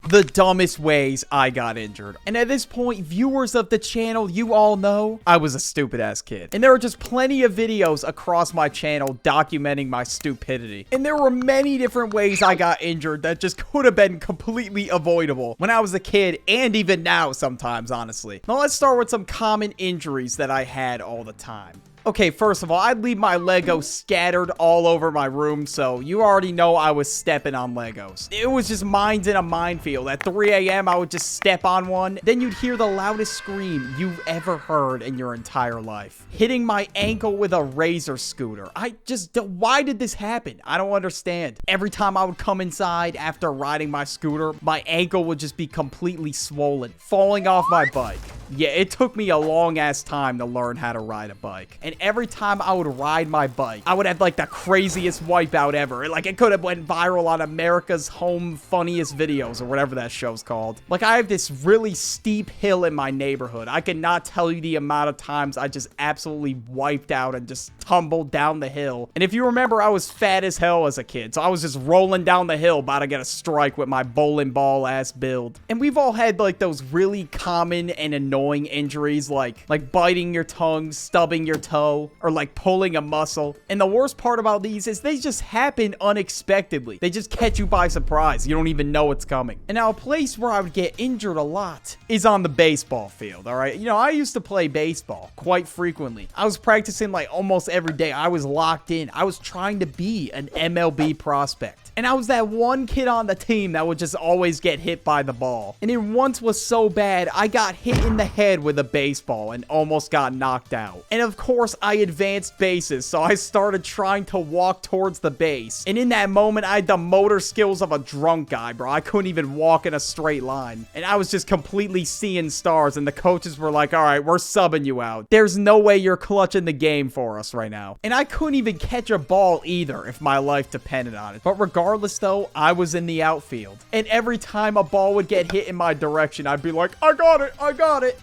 the dumbest ways I got injured. And at this point, viewers of the channel, you all know I was a stupid ass kid. And there are just plenty of videos across my channel documenting my stupidity. And there were many different ways I got injured that just could have been completely avoidable when I was a kid, and even now sometimes, honestly. Now let's start with some common injuries that I had all the time. Okay, first of all, I'd leave my Legos scattered all over my room, so you already know I was stepping on Legos. It was just mines in a minefield. At 3 a.m., I would just step on one. Then you'd hear the loudest scream you've ever heard in your entire life. Hitting my ankle with a razor scooter. Why did this happen? I don't understand. Every time I would come inside after riding my scooter, my ankle would just be completely swollen, falling off my bike. Yeah, it took me a long-ass time to learn how to ride a bike. And every time I would ride my bike, I would have, like, the craziest wipeout ever. Like, it could have went viral on America's Home Funniest Videos, or whatever that show's called. Like, I have this really steep hill in my neighborhood. I cannot tell you the amount of times I just absolutely wiped out and just tumbled down the hill. And if you remember, I was fat as hell as a kid, so I was just rolling down the hill about to get a strike with my bowling ball-ass build. And we've all had, like, those really common and annoying injuries, like biting your tongue, stubbing your toe, or like pulling a muscle. And the worst part about these is they just happen unexpectedly. They just catch you by surprise. You don't even know it's coming. And now a place where I would get injured a lot is on the baseball field, all right? You know, I used to play baseball quite frequently. I was practicing like almost every day. I was locked in. I was trying to be an MLB prospect. And I was that one kid on the team that would just always get hit by the ball. And it once was so bad, I got hit in the head with a baseball and almost got knocked out. And of course, I advanced bases, so I started trying to walk towards the base. And in that moment, I had the motor skills of a drunk guy, bro. I couldn't even walk in a straight line. And I was just completely seeing stars, and the coaches were like, all right, we're subbing you out. There's no way you're clutching the game for us right now. And I couldn't even catch a ball either if my life depended on it. But regardless, though, I was in the outfield. And every time a ball would get hit in my direction, I'd be like, I got it, I got it.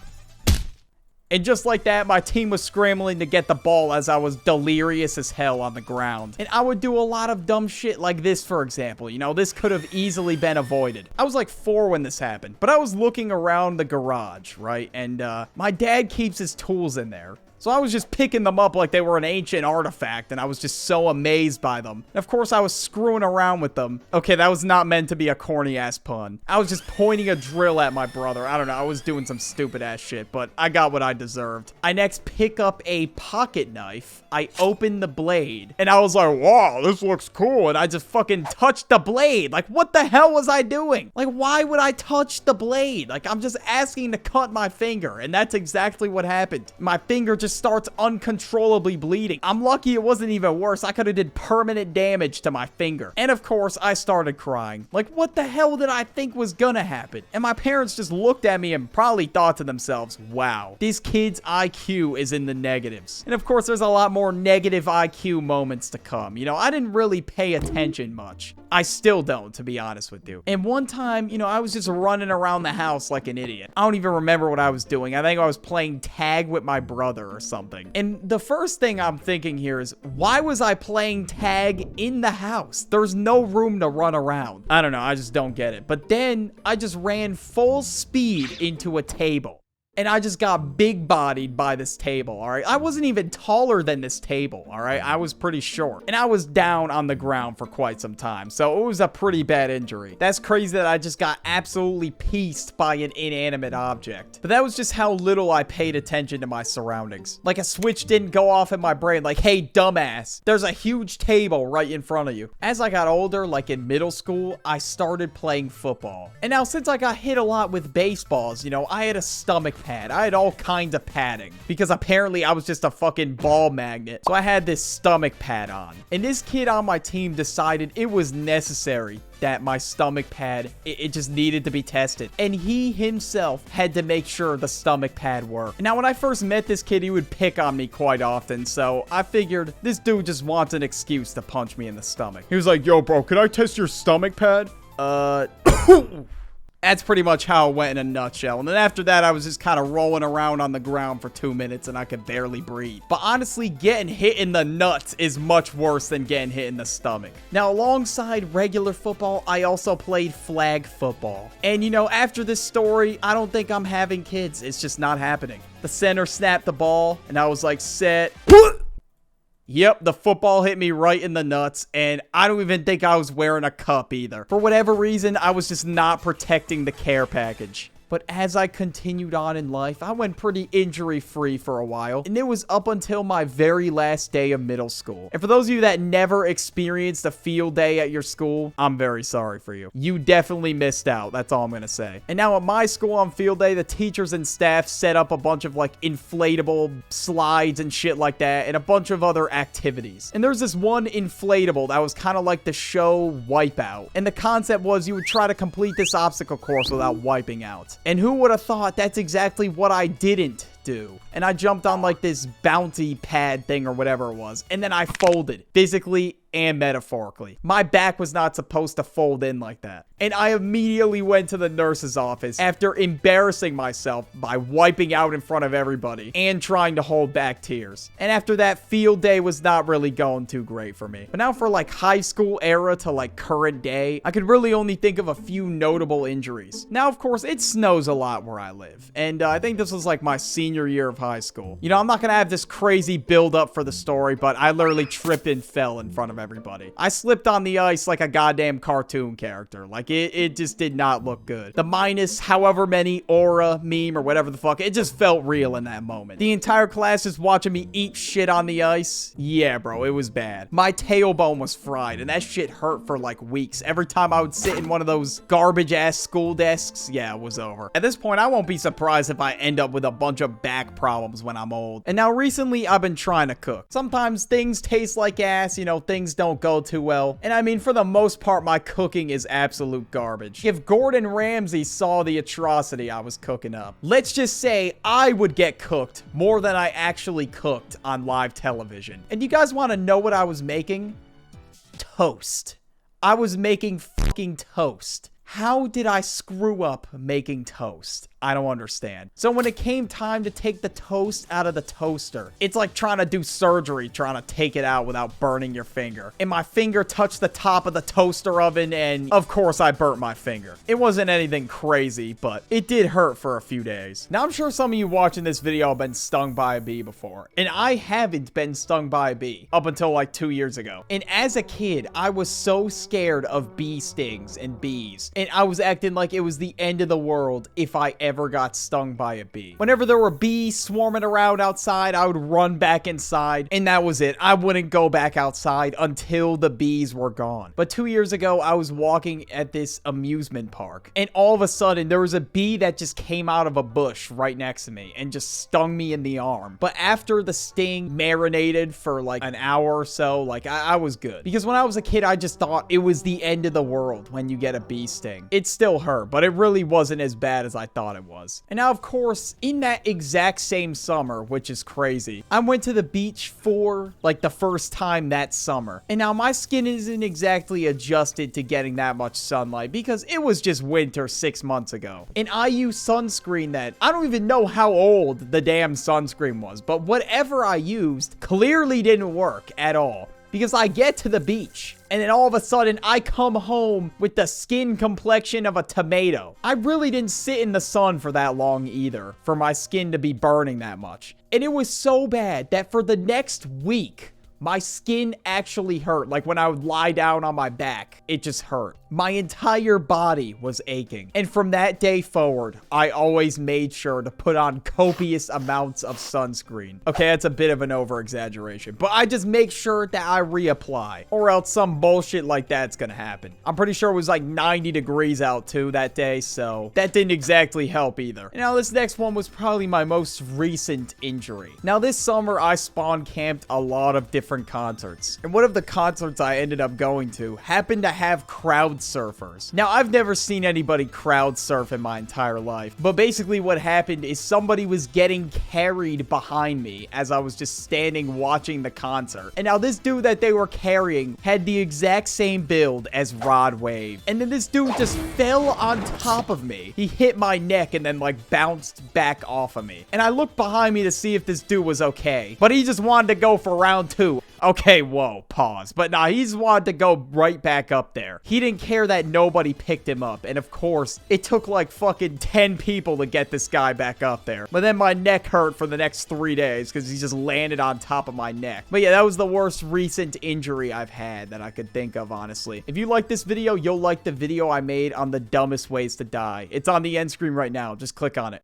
And just like that, my team was scrambling to get the ball as I was delirious as hell on the ground. And I would do a lot of dumb shit like this, for example. You know, this could have easily been avoided. I was like 4 when this happened, but I was looking around the garage, right? And my dad keeps his tools in there. So I was just picking them up like they were an ancient artifact, and I was just so amazed by them. And of course, I was screwing around with them. Okay, that was not meant to be a corny-ass pun. I was just pointing a drill at my brother. I don't know, I was doing some stupid-ass shit, but I got what I deserved. I next pick up a pocket knife. I open the blade, and I was like, wow, this looks cool. And I just fucking touched the blade. Like, what the hell was I doing? Like, why would I touch the blade? Like, I'm just asking to cut my finger, and that's exactly what happened. My finger just starts uncontrollably bleeding. I'm lucky it wasn't even worse. I could have did permanent damage to my finger. And of course, I started crying. Like, what the hell did I think was gonna happen? And my parents just looked at me and probably thought to themselves, wow, this kid's IQ is in the negatives. And of course, there's a lot more negative IQ moments to come. You know, I didn't really pay attention much. I still don't, to be honest with you. And one time, you know, I was just running around the house like an idiot. I don't even remember what I was doing. I think I was playing tag with my brother or something. And the first thing I'm thinking here is, why was I playing tag in the house? There's no room to run around. I don't know. I just don't get it. But then I just ran full speed into a table. And I just got big-bodied by this table, all right? I wasn't even taller than this table, all right? I was pretty short. And I was down on the ground for quite some time. So it was a pretty bad injury. That's crazy that I just got absolutely pieced by an inanimate object. But that was just how little I paid attention to my surroundings. Like, a switch didn't go off in my brain like, hey, dumbass, there's a huge table right in front of you. As I got older, like in middle school, I started playing football. And now, since I got hit a lot with baseballs, you know, I had a stomach pad. I had all kinds of padding because apparently I was just a fucking ball magnet. So I had this stomach pad on. And this kid on my team decided it was necessary that my stomach pad, it just needed to be tested. And he himself had to make sure the stomach pad worked. Now, when I first met this kid, he would pick on me quite often. So I figured this dude just wants an excuse to punch me in the stomach. He was like, yo, bro, can I test your stomach pad? That's pretty much how it went in a nutshell. And then after that, I was just kind of rolling around on the ground for 2 minutes and I could barely breathe. But honestly, getting hit in the nuts is much worse than getting hit in the stomach. Now, alongside regular football, I also played flag football. And you know, after this story, I don't think I'm having kids. It's just not happening. The center snapped the ball and I was like, set. Yep, the football hit me right in the nuts, and I don't even think I was wearing a cup either. For whatever reason, I was just not protecting the care package. But as I continued on in life, I went pretty injury-free for a while, and it was up until my very last day of middle school. And for those of you that never experienced a field day at your school, I'm very sorry for you. You definitely missed out, that's all I'm gonna say. And now at my school on field day, the teachers and staff set up a bunch of like inflatable slides and shit like that, and a bunch of other activities. And there's this one inflatable that was kind of like the show Wipeout. And the concept was you would try to complete this obstacle course without wiping out. And who would have thought that's exactly what I didn't do? And I jumped on like this bounty pad thing or whatever it was, and then I folded, physically and metaphorically. My back was not supposed to fold in like that. And I immediately went to the nurse's office after embarrassing myself by wiping out in front of everybody and trying to hold back tears. And after that, field day was not really going too great for me. But now for like high school era to like current day, I could really only think of a few notable injuries. Now, of course, it snows a lot where I live. And I think this was like my senior year of high school. You know, I'm not gonna have this crazy build up for the story, but I literally tripped and fell in front of everybody. I slipped on the ice like a goddamn cartoon character. Like, it just did not look good. The minus however many aura meme or whatever the fuck, it just felt real in that moment. The entire class is watching me eat shit on the ice. Yeah, bro, it was bad. My tailbone was fried, and that shit hurt for like weeks. Every time I would sit in one of those garbage-ass school desks, yeah, it was over. At this point, I won't be surprised if I end up with a bunch of back problems when I'm old. And now recently, I've been trying to cook. Sometimes things taste like ass, you know, things don't go too well. And I mean, for the most part, my cooking is absolute garbage. If Gordon Ramsay saw the atrocity I was cooking up, let's just say I would get cooked more than I actually cooked on live television. And you guys want to know what I was making? Toast. I was making fucking toast. How did I screw up making toast? I don't understand. So when it came time to take the toast out of the toaster, it's like trying to do surgery, trying to take it out without burning your finger. And my finger touched the top of the toaster oven, and of course I burnt my finger. It wasn't anything crazy, but it did hurt for a few days. Now I'm sure some of you watching this video have been stung by a bee before, and I haven't been stung by a bee up until like 2 years ago. And as a kid, I was so scared of bee stings and bees, and I was acting like it was the end of the world if I ever got stung by a bee. Whenever there were bees swarming around outside, I would run back inside, and that was it. I wouldn't go back outside until the bees were gone. But 2 years ago, I was walking at this amusement park, and all of a sudden, there was a bee that just came out of a bush right next to me and just stung me in the arm. But after the sting marinated for like an hour or so, like I was good. Because when I was a kid, I just thought it was the end of the world when you get a bee sting. It still hurt, but it really wasn't as bad as I thought it was. And now, of course, in that exact same summer, which is crazy, I went to the beach for like the first time that summer. And now my skin isn't exactly adjusted to getting that much sunlight because it was just winter 6 months ago. And I use sunscreen that I don't even know how old the damn sunscreen was, but whatever I used clearly didn't work at all. Because I get to the beach, and then all of a sudden, I come home with the skin complexion of a tomato. I really didn't sit in the sun for that long either, for my skin to be burning that much. And it was so bad that for the next week, my skin actually hurt. Like when I would lie down on my back, it just hurt. My entire body was aching. And from that day forward, I always made sure to put on copious amounts of sunscreen. Okay, that's a bit of an over-exaggeration, but I just make sure that I reapply, or else some bullshit like that's gonna happen. I'm pretty sure it was like 90 degrees out too that day, so that didn't exactly help either. Now, this next one was probably my most recent injury. Now, this summer, I spawn camped a lot of different different concerts. And one of the concerts I ended up going to happened to have crowd surfers. Now, I've never seen anybody crowd surf in my entire life, but basically what happened is somebody was getting carried behind me as I was just standing watching the concert. And now this dude that they were carrying had the exact same build as Rod Wave. And then this dude just fell on top of me. He hit my neck and then like bounced back off of me. And I looked behind me to see if this dude was okay, but he just wanted to go for round 2. Okay, whoa, pause. But nah, he just wanted to go right back up there. He didn't care that nobody picked him up. And of course, it took like fucking 10 people to get this guy back up there. But then my neck hurt for the next 3 days because he just landed on top of my neck. But yeah, that was the worst recent injury I've had that I could think of, honestly. If you like this video, you'll like the video I made on the dumbest ways to die. It's on the end screen right now. Just click on it.